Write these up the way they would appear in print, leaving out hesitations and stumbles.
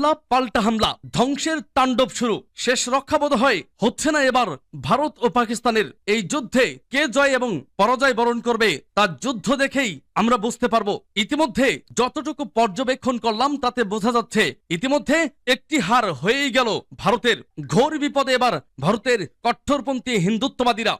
হামলা পাল্টা হামলা, ধ্বংসের তাণ্ডব শুরু। শেষ রক্ষা বোধ হয় হচ্ছে না এবার ভারত ও পাকিস্তানের। এই যুদ্ধে কে জয় এবং পরাজয় বরণ করবে তার যুদ্ধ দেখেই আমরা বুঝতে পারবো। ইতিমধ্যে যতটুকু পর্যবেক্ষণ করলাম তাতে বোঝা যাচ্ছে ইতিমধ্যে একটি হার হয়েই গেল ভারতের। ঘোর বিপদে এবার ভারতের কট্টরপন্থী হিন্দুত্ববাদীরা।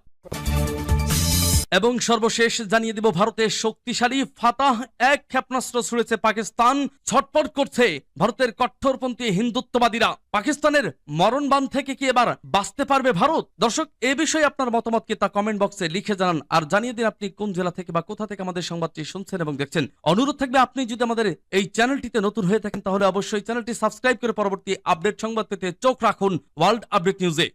এবং সর্বশেষ জানিয়ে দিব, ভারতের শক্তিশালী ফাতাহ এক ক্ষেপণাস্ত্র ছুড়েছে পাকিস্তান। ছটফট করছে ভারতের কট্টরপন্থী হিন্দুত্ববাদীরা। পাকিস্তানের মরণবাণ থেকে কি এবার বাঁচতে পারবে ভারত? দর্শক, এ বিষয়ে আপনার মতামত কি তা কমেন্ট বক্সে লিখে জানান। আর জানিয়ে দিন আপনি কোন জেলা থেকে বা কোথা থেকে আমাদের সংবাদটি শুনছেন এবং দেখছেন। অনুরোধ থাকবে, আপনি যদি আমাদের এই চ্যানেলটিতে নতুন হয়ে থাকেন তাহলে অবশ্যই চ্যানেলটি সাবস্ক্রাইব করে পরবর্তী আপডেট সংবাদ পেতে চোখ রাখুন ওয়ার্ল্ড আপডেট নিউজে।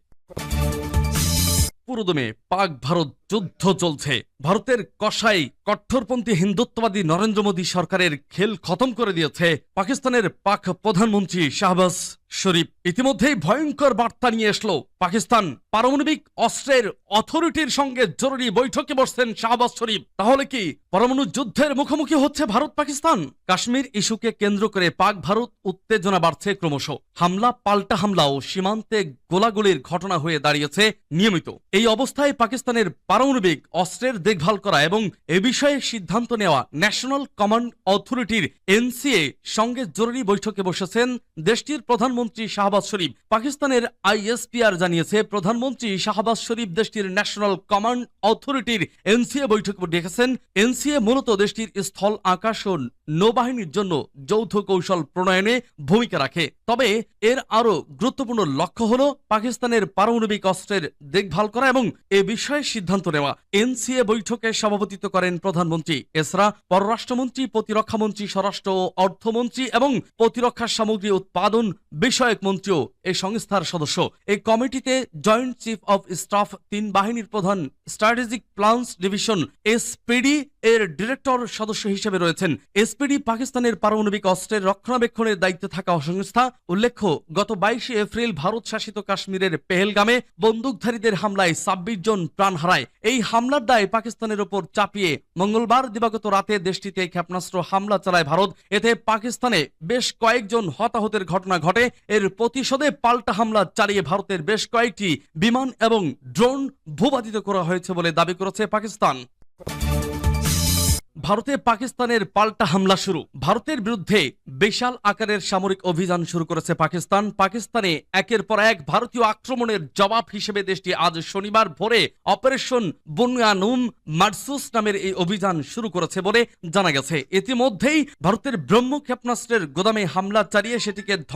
পুরোদমে পাক ভারত যুদ্ধ চলছে। ভারতের কসাই কট্টরপন্থী হিন্দুত্ববাদী নরেন্দ্র মোদী সরকারের খেল খতম করে দিয়েছে পাকিস্তানের পাক প্রধানমন্ত্রী শাহবাজ শরীফ। ইতিমধ্যেই ভয়ঙ্কর বার্তা নিয়ে আসলো পাকিস্তান। পারমাণবিক অস্ত্রের অথরিটির সঙ্গে জরুরি বৈঠকে বসছেন শাহবাজ শরীফ। তাহলে কি পরমাণু যুদ্ধের মুখোমুখি হচ্ছে ভারত পাকিস্তান? কাশ্মীর ইস্যুকে কেন্দ্র করে পাক ভারত উত্তেজনা বাড়ছে ক্রমশ। হামলা পাল্টা হামলা ও সীমান্তে গোলাগুলির ঘটনা হয়ে দাঁড়িয়েছে নিয়মিত। এই অবস্থায় পাকিস্তানের পারমাণবিক অস্ত্রের দেখভাল করা এবং এ বিষয়ে সিদ্ধান্ত নেওয়া ন্যাশনাল কমান্ড অথরিটির এনসিএ সঙ্গে জরুরি বৈঠকে বসেছেন দেশটির প্রধানমন্ত্রী শাহবাজ শরীফ। পাকিস্তানের আইএসপিআর জানিয়েছে প্রধানমন্ত্রী শাহবাজ শরীফ দেশটির ন্যাশনাল কমান্ড অথরিটির এনসিএ বৈঠকে ডেকেছেন। এনসিএ মূলত দেশটির স্থল, আকাশ ও নৌবাহিনীর জন্য যৌথ কৌশল প্রণয়নে ভূমিকা রাখে। তবে এর আরো গুরুত্বপূর্ণ লক্ষ্য হল পাকিস্তানের পারমাণবিক অস্ত্রের দেখভাল করা এবং এ বিষয়ে সিদ্ধান্ত নেওয়া। এনসিএ বৈঠকে সভাপতিত্ব করেন প্রধানমন্ত্রী। এছাড়া পররাষ্ট্রমন্ত্রী, প্রতিরক্ষামন্ত্রী, স্বরাষ্ট্র ও অর্থমন্ত্রী এবং প্রতিরক্ষা সামগ্রী উৎপাদন বিষয়ক মন্ত্রীও এই সংস্থার সদস্য। এই কমিটিতে জয়েন্ট চিফ অব স্টাফ, 3 বাহিনীর প্রধান, স্ট্র্যাটেজিক প্ল্যানস ডিভিশন এসপিডি এর ডিরেক্টর সদস্য হিসেবে রয়েছেন। এসপিডি পাকিস্তানের পারমাণবিক অস্ত্রের রক্ষণাবেক্ষণের দায়িত্বে থাকা সংস্থা। উল্লেখ্য, গত 22 এপ্রিল ভারত শাসিত কাশ্মীরের পেহেলগামে বন্দুকধারীদের হামলায় 26 জন প্রাণ হারায়। এই হামলার দায় পাকিস্তানের উপর চাপিয়ে মঙ্গলবার দিবাগত রাতে দেশটিতে ক্ষেপণাস্ত্র হামলা চালায় ভারত। এতে পাকিস্তানে বেশ কয়েকজন হতাহতের ঘটনা ঘটে। এর প্রতিশোধে পাল্টা হামলা চালিয়ে ভারতের বেশ কয়েকটি বিমান এবং ড্রোন ভূপাতিত করা হয়েছে বলে দাবি করেছে পাকিস্তান। ভারতে পাকিস্তানের পাল্টা হামলা শুরু। ভারতের বিরুদ্ধে বিশাল আকারের সামরিক অভিযান শুরু করেছে পাকিস্তান। পাকিস্তানে একের পর এক ভারতীয় আক্রমণের জবাব হিসেবে দেশটি আজ শনিবার ভোরে অপারেশন বুনয়ানুম মারসুস নামের এই অভিযান শুরু করেছে বলে জানা গেছে। ইতিমধ্যেই ভারতের ব্রহ্ম ক্ষেপণাস্ত্রের গোদামে হামলা চালিয়ে সেটিকে